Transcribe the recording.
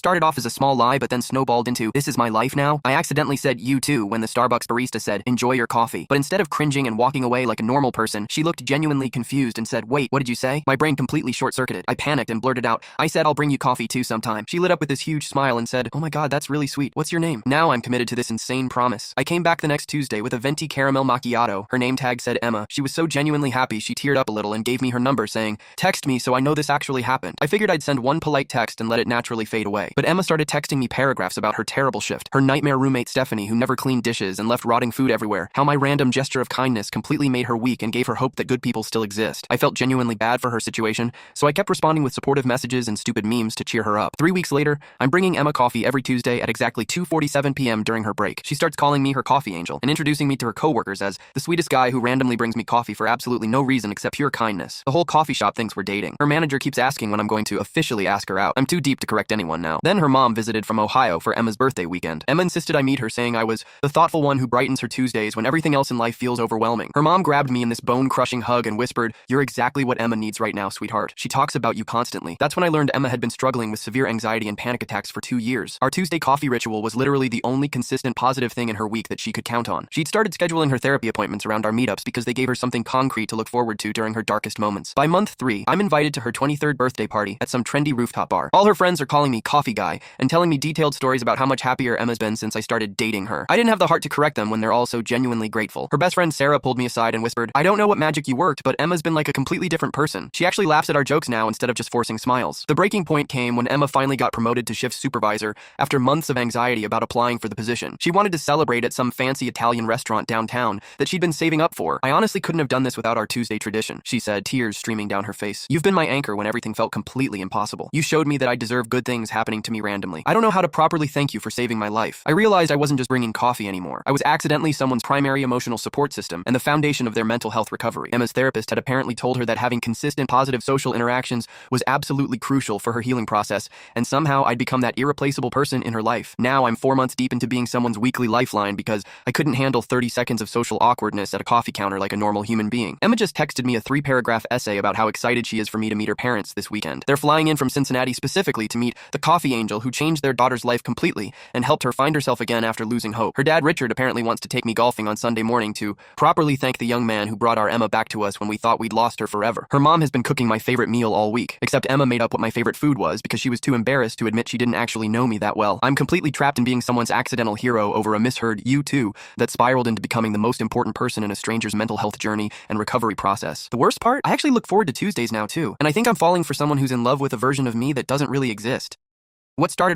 started off as a small lie but then snowballed into, "This is my life now." I accidentally said "you too" when the Starbucks barista said, "Enjoy your coffee." But instead of cringing and walking away like a normal person, she looked genuinely confused and said, "Wait, what did you say?" My brain completely short-circuited. I panicked and blurted out, "I said I'll bring you coffee too sometime." She lit up with this huge smile and said, "Oh my god, that's really sweet. What's your name?" Now I'm committed to this insane promise. I came back the next Tuesday with a venti caramel macchiato. Her name tag said Emma. She was so genuinely happy she teared up a little and gave me her number saying, "Text me so I know this actually happened." I figured I'd send one polite text and let it naturally fade away. But Emma started texting me paragraphs about her terrible shift, her nightmare roommate Stephanie who never cleaned dishes and left rotting food everywhere, how my random gesture of kindness completely made her weak and gave her hope that good people still exist. I felt genuinely bad for her situation, so I kept responding with supportive messages and stupid memes to cheer her up. 3 weeks later, I'm bringing Emma coffee every Tuesday at exactly 2:47 p.m. during her break. She starts calling me her coffee angel and introducing me to her coworkers as the sweetest guy who randomly brings me coffee for absolutely no reason except pure kindness. The whole coffee shop thinks we're dating. Her manager keeps asking when I'm going to officially ask her out. I'm too deep to correct anyone now. Then her mom visited from Ohio for Emma's birthday weekend. Emma insisted I meet her, saying I was the thoughtful one who brightens her Tuesdays when everything else in life feels overwhelming. Her mom grabbed me in this bone-crushing hug and whispered, "You're exactly what Emma needs right now, sweetheart. She talks about you constantly." That's when I learned Emma had been struggling with severe anxiety and panic attacks for 2 years. Our Tuesday coffee ritual was literally the only consistent positive thing in her week that she could count on. She'd started scheduling her therapy appointments around our meetups because they gave her something concrete to look forward to during her darkest moments. By month 3, I'm invited to her 23rd birthday party at some trendy rooftop bar. All her friends are calling me coffee guy and telling me detailed stories about how much happier Emma's been since I started dating her. I didn't have the heart to correct them when they're all so genuinely grateful. Her best friend Sarah pulled me aside and whispered, "I don't know what magic you worked, but Emma's been like a completely different person. She actually laughs at our jokes now instead of just forcing smiles." The breaking point came when Emma finally got promoted to shift supervisor after months of anxiety about applying for the position. She wanted to celebrate at some fancy Italian restaurant downtown that she'd been saving up for. "I honestly couldn't have done this without our Tuesday tradition," she said, tears streaming down her face. "You've been my anchor when everything felt completely impossible. You showed me that I deserve good things happening to me randomly. I don't know how to properly thank you for saving my life." I realized I wasn't just bringing coffee anymore. I was accidentally someone's primary emotional support system and the foundation of their mental health recovery. Emma's therapist had apparently told her that having consistent positive social interactions was absolutely crucial for her healing process, and somehow I'd become that irreplaceable person in her life. Now I'm 4 months deep into being someone's weekly lifeline because I couldn't handle 30 seconds of social awkwardness at a coffee counter like a normal human being. Emma just texted me a 3-paragraph essay about how excited she is for me to meet her parents this weekend. They're flying in from Cincinnati specifically to meet the coffee angel who changed their daughter's life completely and helped her find herself again after losing hope. Her dad Richard apparently wants to take me golfing on Sunday morning to properly thank the young man who brought our Emma back to us when we thought we'd lost her forever. Her mom has been cooking my favorite meal all week, except Emma made up what my favorite food was because she was too embarrassed to admit she didn't actually know me that well. I'm completely trapped in being someone's accidental hero over a misheard "you too" that spiraled into becoming the most important person in a stranger's mental health journey and recovery process. The worst part? I actually look forward to Tuesdays now too, and I think I'm falling for someone who's in love with a version of me that doesn't really exist. What started